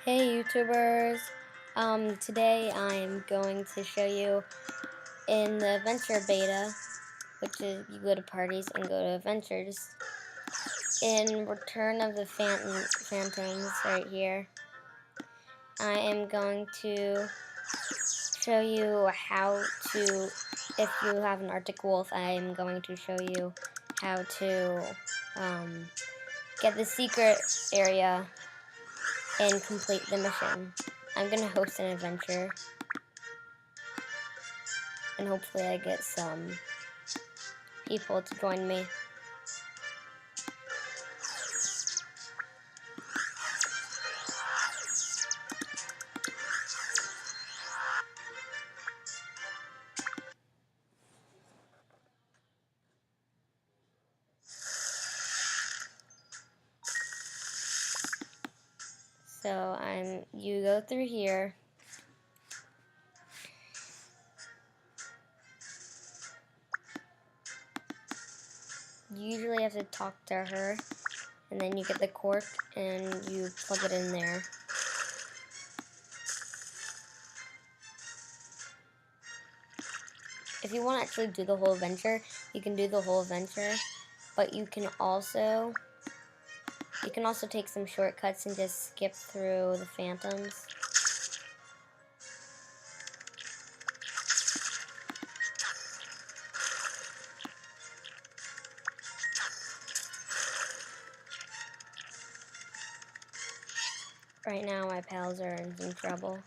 Hey YouTubers, today I'm going to show you in the adventure beta, which is you go to parties and go to adventures, in Return of the Phantoms right here, I am going to show you how to, if you have an Arctic Wolf, I am going to show you how to get the secret area and complete the mission. I'm going to host an adventure, and hopefully I get some people to join me. So you go through here. You usually have to talk to her, and then you get the cork and you plug it in there. If you want to actually do the whole adventure, you can do the whole adventure, but you can also take some shortcuts and just skip through the phantoms. Right now my pals are in some trouble.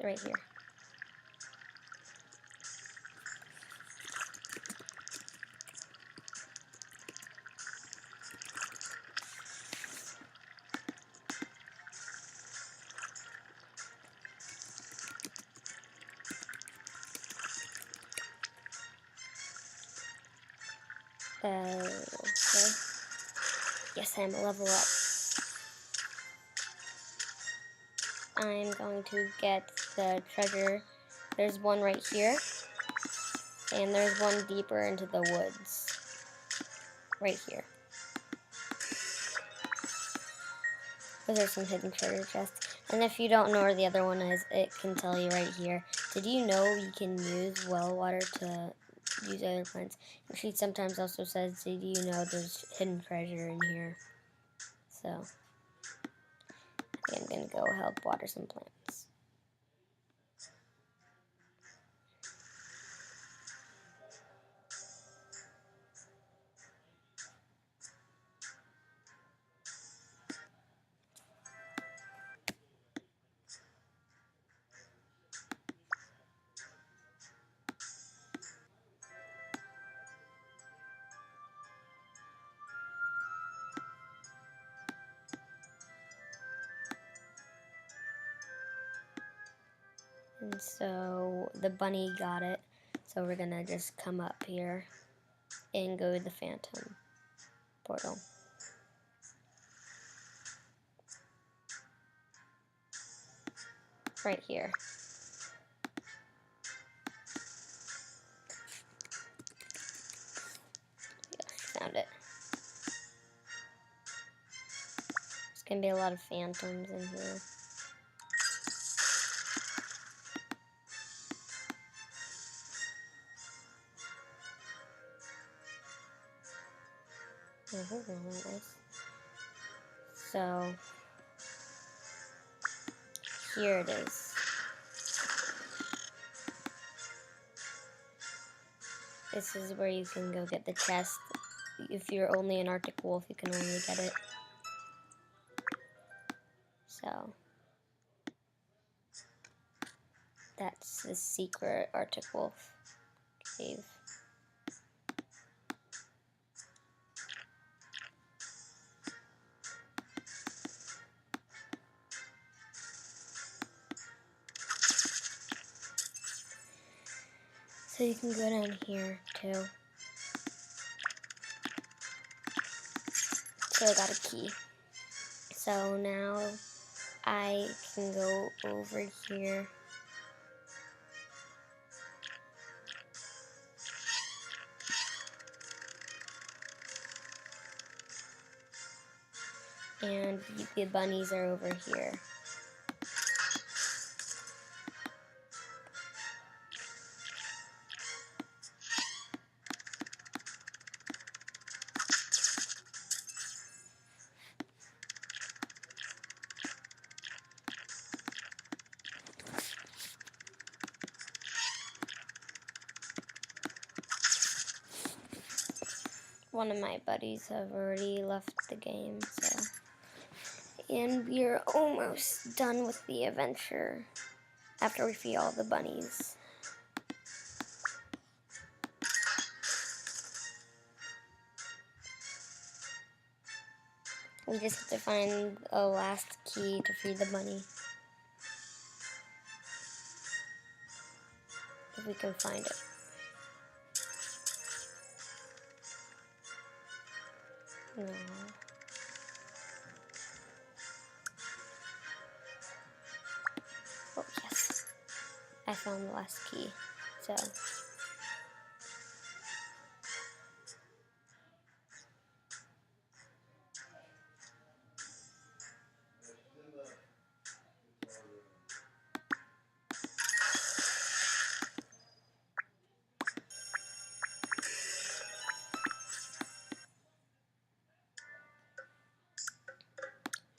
Right here. Okay. Yes, I'm a level up. I'm going to get the treasure. There's one right here, and there's one deeper into the woods, right here. Those are some hidden treasure chests. And if you don't know where the other one is, it can tell you right here. Did you know you can use well water to use other plants? And she sometimes also says, did you know there's hidden treasure in here? So, I think I'm going to go help water some plants. And so the bunny got it. So we're gonna just come up here and go to the phantom portal. Right here. Yeah, found it. There's gonna be a lot of phantoms in here. So here it is. This is where you can go get the chest. If you're only an Arctic Wolf, you can only get it. So that's the secret Arctic Wolf cave. So you can go down here too. So I got a key. So now I can go over here and the bunnies are over here. One of my buddies have already left the game, so. And we're almost done with the adventure after we feed all the bunnies. We just have to find a last key to feed the bunny. If we can find it. No. Oh, yes. I found the last key. So.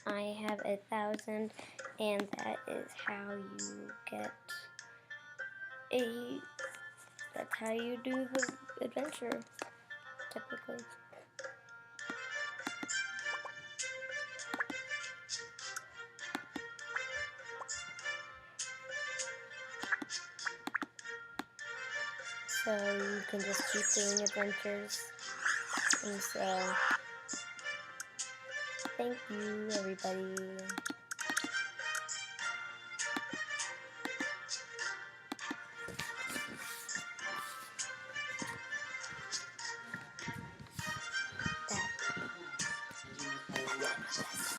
I have 1,000, and that is how you get that's how you do the adventure, typically. So you can just keep doing adventures, and so, thank you, everybody. That.